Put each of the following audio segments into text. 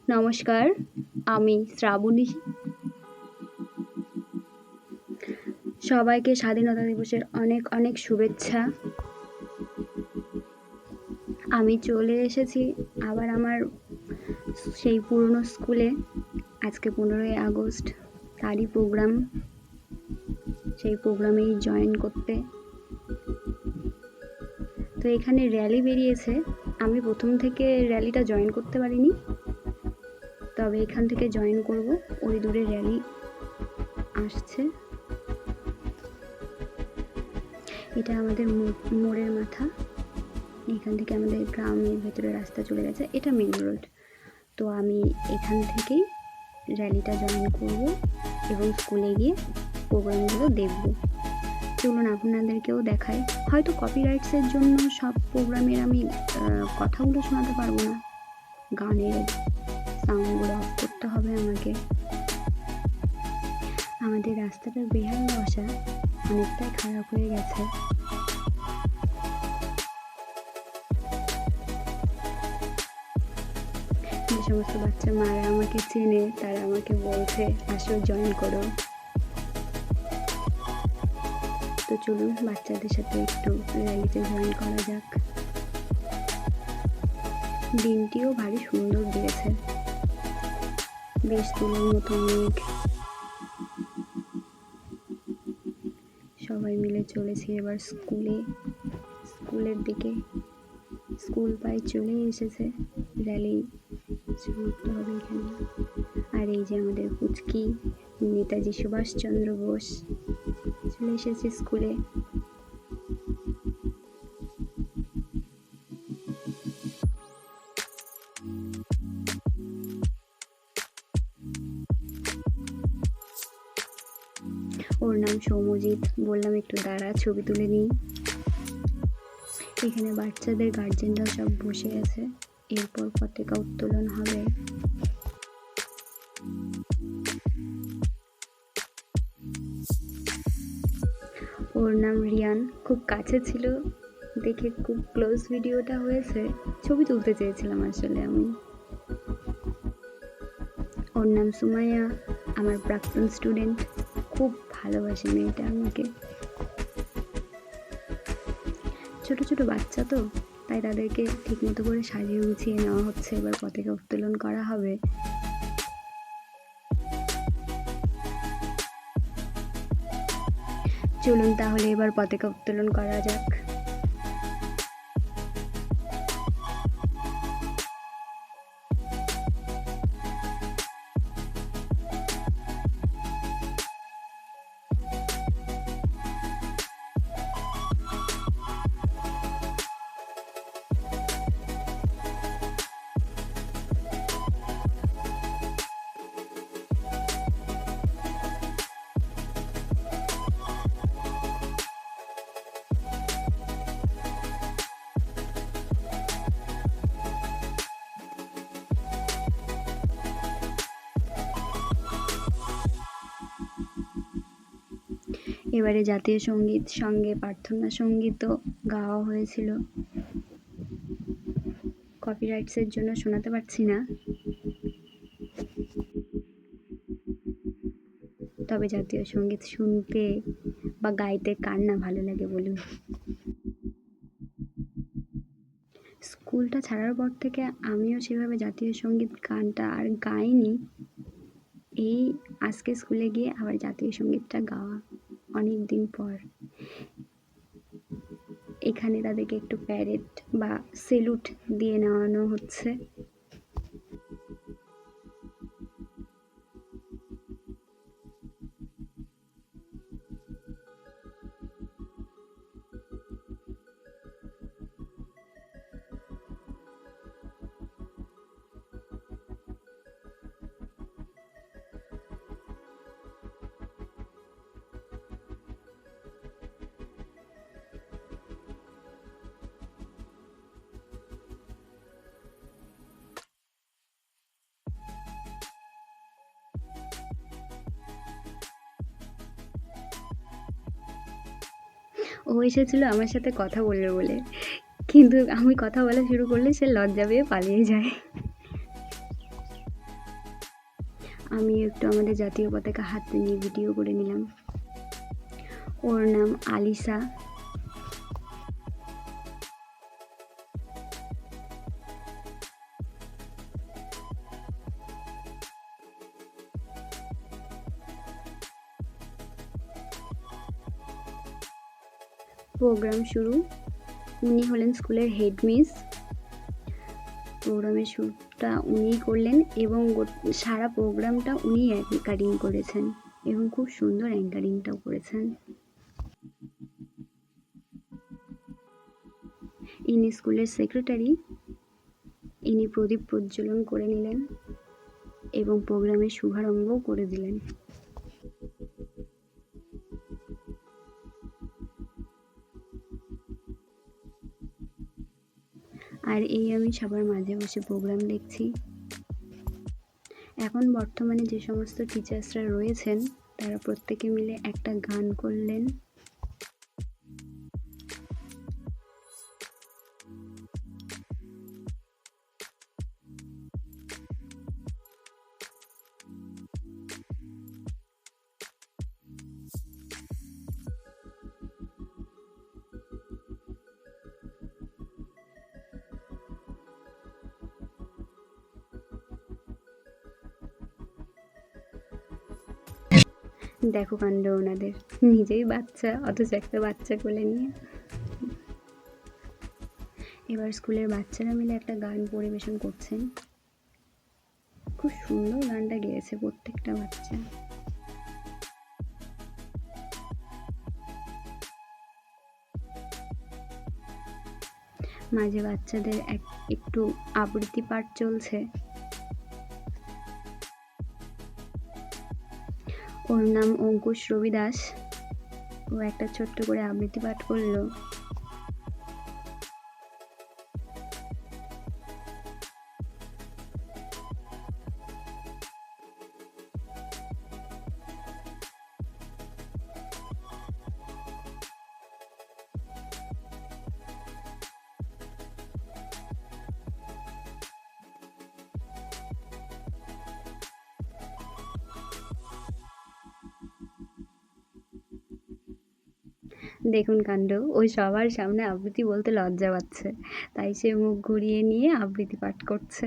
নমস্কার, আমি শ্রাবণী। সবাইকে স্বাধীনতা দিবসের অনেক অনেক শুভেচ্ছা। আমি চলে এসেছি আবার আমার সেই পুরনো স্কুলে। আজকে 15ই আগস্ট, তারই প্রোগ্রাম, সেই প্রোগ্রামেই জয়েন করতে। তো এখানে র্যালি বেরিয়েছে। আমি প্রথম থেকে র্যালিটা জয়েন করতে পারিনি, তবে এখান থেকে জয়েন করব। ওই দূরে র্যালি আসছে। এটা আমাদের মোড়ের মাথা। এখান থেকে আমাদের গ্রামের ভেতরে রাস্তা চলে গেছে, এটা মেন রোড। তো আমি এখান থেকেই র্যালিটা জয়েন করব এবং স্কুলে গিয়ে প্রোগ্রামগুলো দেখব। চলুন আপনাদেরকেও দেখাই। হয়তো কপিরাইটসের জন্য সব প্রোগ্রামের আমি কথাগুলো শোনাতে পারবো না, গানের সাউন্ডগুলো অফ করতে হবে আমাকে। আমাদের রাস্তাটার বেহাল দশা, অনেকটাই খারাপ হয়ে গেছে। যে সমস্ত বাচ্চা মারা আমাকে চেনে, তারা আমাকে বলছে আসো জয়েন করো। তো চলুন বাচ্চাদের সাথে একটু র্যালিতে জয়েন করা যাক। দিনটিও ভারী সুন্দর দিয়েছে, বেশ তুলোর মতো মেঘ। সবাই মিলে চলেছি এবার স্কুলের দিকে। স্কুল প্রায় চলে এসেছে, র্যালি সমাপ্ত হবে এখানে। আর এই যে আমাদের পুচকি নেতাজি সুভাষচন্দ্র বোস চলে এসেছে স্কুলে। ওর নাম সৌম্যজিৎ। বললাম একটু দাঁড়া, ছবি তুলে নিই। এখানে বাচ্চাদের গার্জেনরাও সব বসে আছে। এরপর পতাকা উত্তোলন হবে। ওর নাম রিয়ান। খুব কাছে ছিল দেখে খুব ক্লোজ ভিডিওটা হয়েছে, ছবি তুলতে চেয়েছিলাম আসলে আমি। ওর নাম সুমাইয়া, আমার প্রাক্তন স্টুডেন্ট। খুব ভালোবাসে মেয়েটা আমাকে। ছোট ছোট বাচ্চা তো, তাই তাদেরকে ঠিকমতো করে সাজিয়ে গুছিয়ে নেওয়া হচ্ছে। এবার পতাকা উত্তোলন করা হবে। চলুন তাহলে এবার পতাকা উত্তোলন করা যাক। এবারে জাতীয় সঙ্গীত সঙ্গে প্রার্থনা সঙ্গীতও গাওয়া হয়েছিল। কপিরাইটসের জন্য শোনাতে পারছি না, তবে জাতীয় সঙ্গীত শুনতে বা গাইতে কার না ভালো লাগে বলুন। স্কুলটা ছাড়ার পর থেকে আমিও সেভাবে জাতীয় সঙ্গীত গানটা আর গাইনি। এই আজকে স্কুলে গিয়ে আবার জাতীয় সঙ্গীতটা গাওয়া, অনেক দিন পর। এখানে তাদেরকে একটু প্যারেড বা সেলুট দিয়ে নেওয়ানো হচ্ছে। ও এসেছিল আমার সাথে কথা বলবে বলে, কিন্তু আমি কথা বলা শুরু করলে সে লজ্জা পেয়ে পালিয়ে যায়। আমি একটু আমাদের জাতীয় পতাকা হাতে নিয়ে ভিডিও করে নিলাম। ওর নাম আলিসা। প্রোগ্রাম শুরু। উনি হলেন স্কুলের হেড মিস। প্রোগ্রামের শুরুটা উনিই করলেন এবং সারা প্রোগ্রামটা উনি অ্যাঙ্কারিং করেছেন এবং খুব সুন্দর অ্যাঙ্কারিংটাও করেছেন। ইনি স্কুলের সেক্রেটারি। ইনি প্রদীপ প্রজ্বলন করে নিলেন এবং প্রোগ্রামের শুভারম্ভও করে দিলেন। আর এই আমি সবার মাঝে বসে প্রোগ্রাম দেখছি। এখন বর্তমানে যে সমস্ত টিচার্সরা রয়েছেন তারা প্রত্যেকে মিলে একটা গান করলেন। দেখো কাণ্ড ওনাদের, নিজেই বাচ্চা অথচ একটা বাচ্চা কোলে নিয়ে। এবার স্কুলের বাচ্চারা মিলে একটা গান পরিবেশন করছেন। খুব সুন্দর গানটা গেয়েছে প্রত্যেকটা বাচ্চা। মাঝে বাচ্চাদের একটু আবৃত্তি পাঠ চলছে। ওর নাম অঙ্কুশ রবি দাস। ও একটা ছোট্ট করে আবৃত্তি পাঠ করলো। দেখুন কাণ্ড, ওই সবার সামনে আবৃত্তি বলতে লজ্জা পাচ্ছে, তাই সে মুখ ঘুরিয়ে নিয়ে আবৃত্তি পাঠ করছে।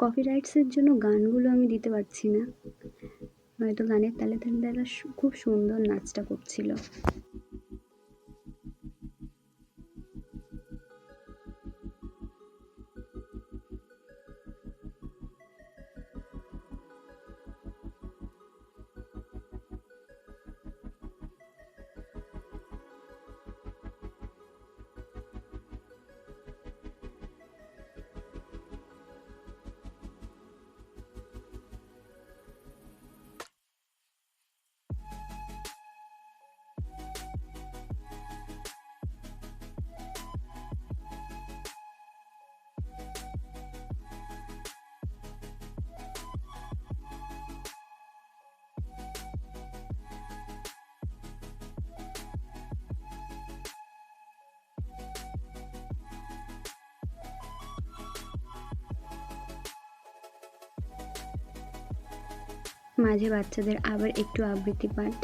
কপিরাইটসের জন্য গানগুলো আমি দিতে পারছি না, হয়তো গানের তালে তালে তারা খুব সুন্দর নাচটা করছিল। মাঝে বাচ্চাদের আবার একটু আবৃত্তি পাঠ।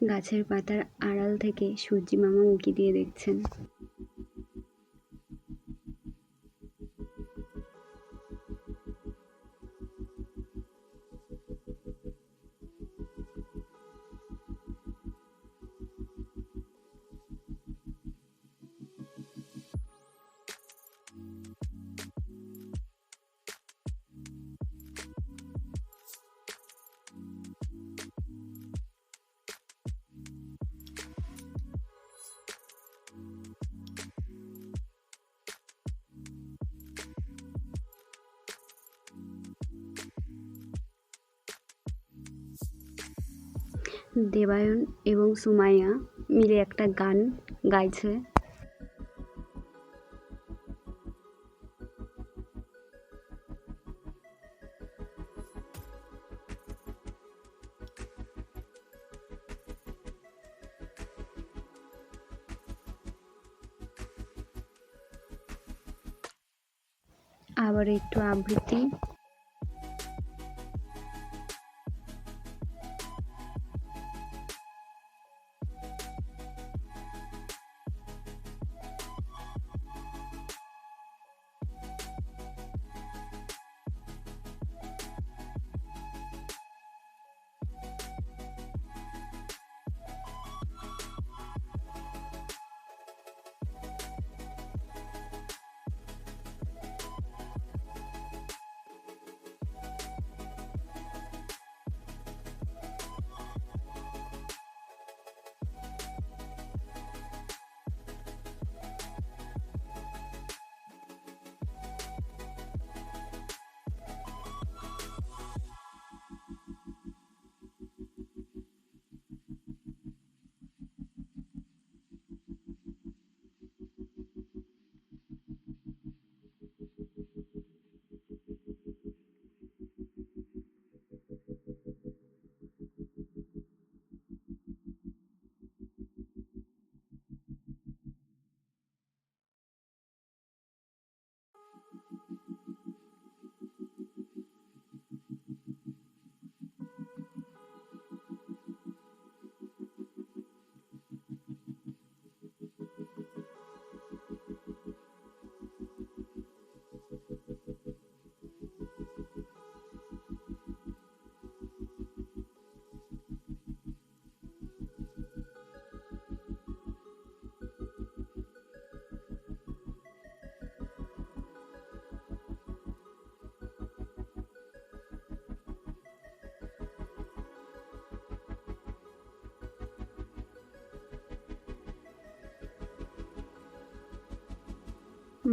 গাছের পাতার আড়াল থেকে সূর্যি মামা উঁকি দিয়ে দেখছেন। দেবায়ন এবং সুমাইয়া মিলে একটা গান গাইছে। আবার একটু আবৃত্তি।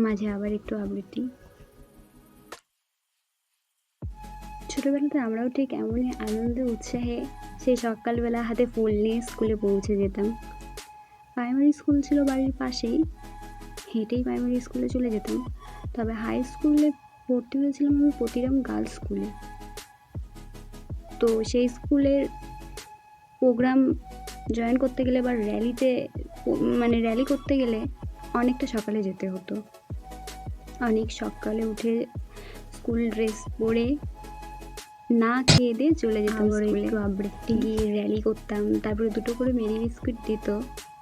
মাঝে আবার একটু আবৃত্তি। ছোটবেলাতে আমরাও ঠিক এমনই আনন্দে উৎসাহে সেই সকালবেলা হাতে ফুল নিয়ে স্কুলে পৌঁছে যেতাম। প্রাইমারি স্কুল ছিল বাড়ির পাশেই, হেঁটেই প্রাইমারি স্কুলে চলে যেতাম। তবে হাই স্কুলে ভর্তি হয়েছিলাম আমি প্রতিরাম গার্লস স্কুলে। তো সেই স্কুলের প্রোগ্রাম জয়েন করতে গেলে বা র্যালি করতে গেলে অনেকটা সকালে যেতে হতো। অনেক সকালে উঠে স্কুল ড্রেস পরে না খেয়ে দিয়ে চলে যেতাম স্কুলে। একটু আবৃত্তি গিয়ে র্যালি করতাম, তারপরে 2টো করে মেরি বিস্কুট দিত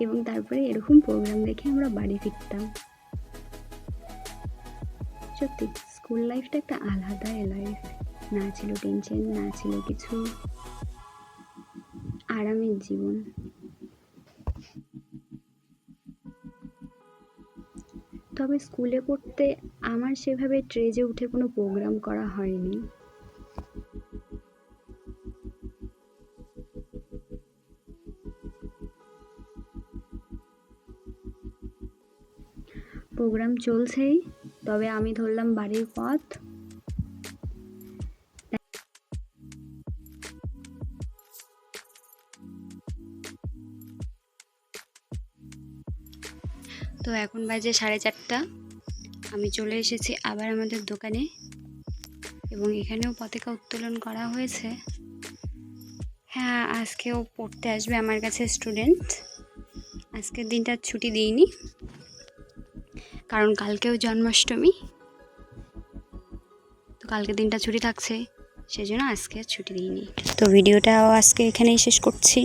এবং তারপরে এরকম প্রোগ্রাম দেখে আমরা বাড়ি ফিরতাম। সত্যি স্কুল লাইফটা একটা আলাদাই লাইফ। না ছিল টেনশন, না ছিল কিছু, আরামের জীবন। তবে স্কুলে পড়তে আমার সেভাবে স্টেজে উঠে কোনো প্রোগ্রাম করা হয়নি। প্রোগ্রাম চলছেই, তবে আমি ধরলাম বাড়ির পথ। তো এখন বাজে 4:30। আমি চলে এসেছি আবার আমাদের দোকানে এবং এখানেও পতাকা উত্তোলন করা হয়েছে। হ্যাঁ, আজকেও পড়তে আসবে আমার কাছে স্টুডেন্ট। আজকের দিনটা ছুটি দিইনি, কারণ কালকেও জন্মাষ্টমী, তো কালকের দিনটা ছুটি থাকছে, সেজন্য আজকে ছুটি দিইনি। তো ভিডিওটাও আজকে এখানেই শেষ করছি।